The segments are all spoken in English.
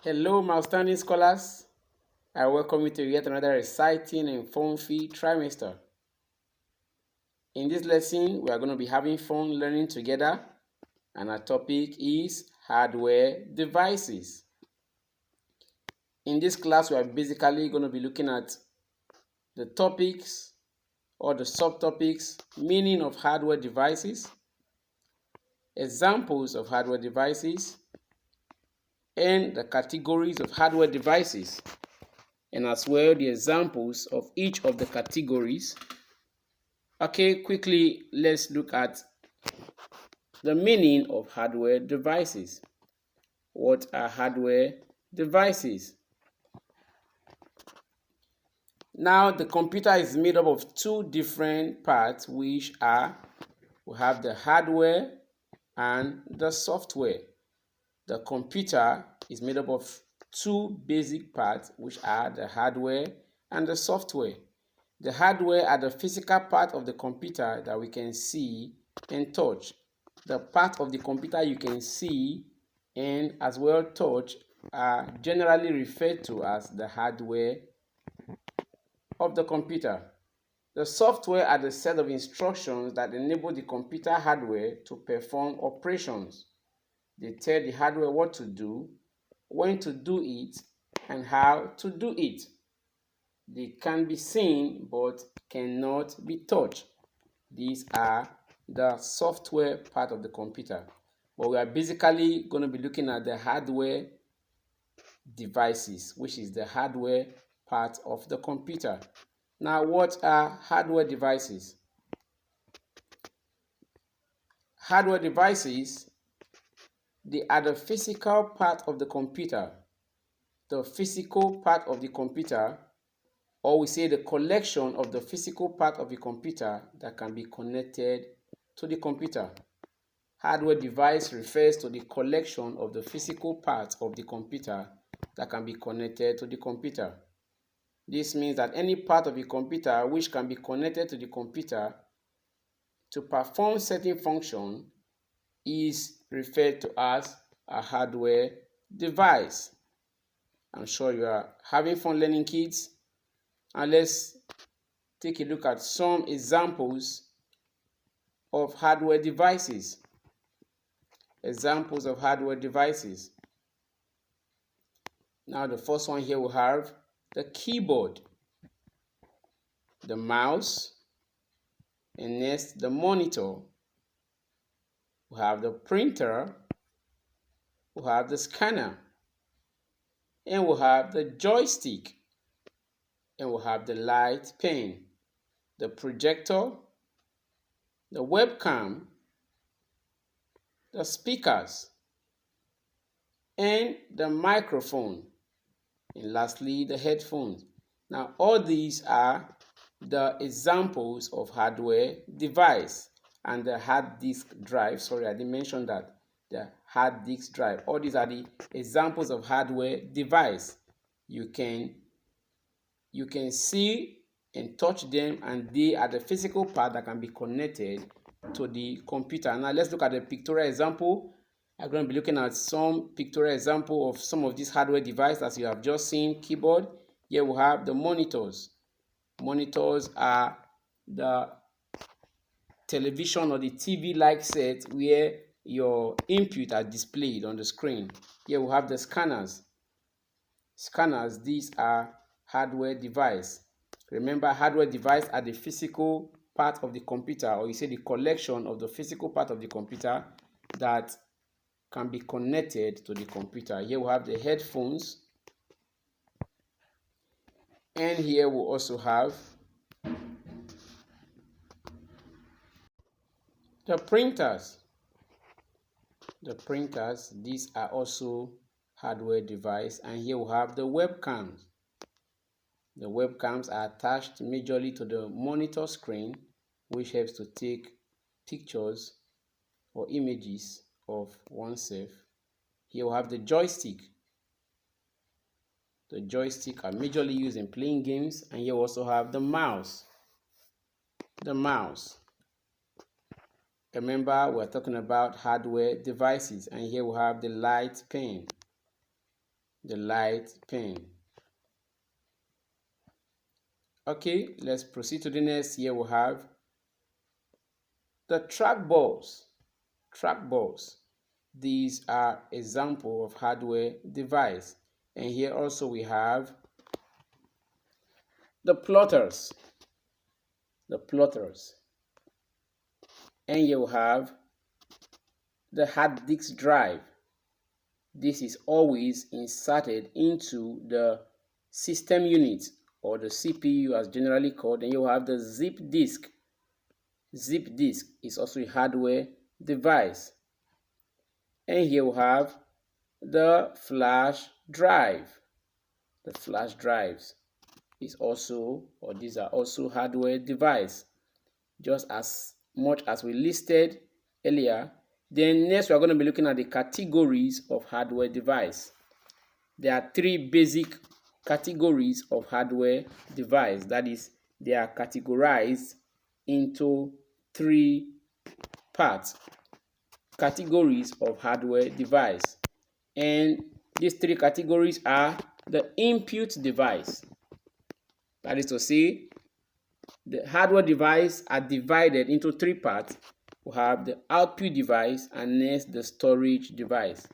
Hello, my outstanding scholars. I welcome you to yet another exciting and fun-filled trimester. In this lesson, we are going to be having fun learning together, and our topic is hardware devices. In this class, we are basically going to be looking at the topics or the subtopics, meaning of hardware devices, examples of hardware devices, and the categories of hardware devices, and as well the examples of each of the categories. Okay, quickly let's look at the meaning of hardware devices. What are hardware devices? Now, the computer is made up of two different parts, which are, we have the hardware and the software. The computer is made up of two basic parts, which are the hardware and the software. The hardware are the physical part of the computer that we can see and touch. The part of the computer you can see and as well touch are generally referred to as the hardware of the computer. The software are the set of instructions that enable the computer hardware to perform operations. They tell the hardware what to do, when to do it, and how to do it. They can be seen but cannot be touched. These are the software part of the computer. But we are basically going to be looking at the hardware devices, which is the hardware part of the computer. Now, what are hardware devices? Hardware devices, they are the physical part of the computer. The physical part of the computer, or we say the collection of the physical part of the computer that can be connected to the computer. Hardware device refers to the collection of the physical parts of the computer that can be connected to the computer. This means that any part of the computer which can be connected to the computer to perform certain function is referred to as a hardware device. I'm sure you are having fun learning, kids. And let's take a look at some examples of hardware devices. Examples of hardware devices. Now, the first one here we have the keyboard, the mouse, and next the monitor. We have the printer, we have the scanner, and we have the joystick, and we have the light pen, the projector, the webcam, the speakers, and the microphone, and lastly the headphones. Now, all these are the examples of hardware device. And the hard disk drive, sorry, I didn't mention that, the hard disk drive. All these are the examples of hardware device. You can see and touch them, and they are the physical part that can be connected to the computer. Now let's look at the pictorial example. I'm going to be looking at some pictorial example of some of these hardware devices. As you have just seen, keyboard. Here we have the monitors. Monitors are the television or the TV-like set where your input are displayed on the screen. Here we have the scanners. Scanners, these are hardware device. Remember, hardware device are the physical part of the computer, or you say the collection of the physical part of the computer that can be connected to the computer. Here we have the headphones, and here we also have the printers. The printers, these are also hardware device, and here we have the webcams. The webcams are attached majorly to the monitor screen, which helps to take pictures or images of oneself. Here we have the joystick. The joystick are majorly used in playing games, and here we also have the mouse. the mouse. Remember, we're talking about hardware devices, and here we have the light pen. The light pen. Okay, let's proceed to the next. Here we have the trackballs. Trackballs. These are examples of hardware device. And here also we have the plotters. The plotters. And here we have the hard disk drive. This is always inserted into the system unit, or the CPU as generally called. And you have the zip disk. Zip disk is also a hardware device. And here we have the flash drive. The flash drives is also, or these are also hardware device, just as much as we listed earlier. Then next we are going to be looking at the categories of hardware device. There are three basic categories of hardware device. That is, they are categorized into three parts. Categories of hardware device. And these three categories are the input device. That is to say, the hardware device are divided into three parts. We have the output device, and next the storage device.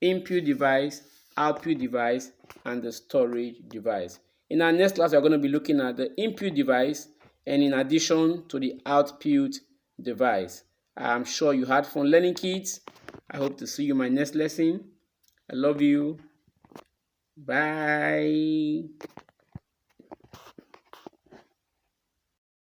Input device, output device, and the storage device. In our next class, we are going to be looking at the input device, and in addition to the output device. I'm sure you had fun learning, kids. I hope to see you in my next lesson. I love you. Bye.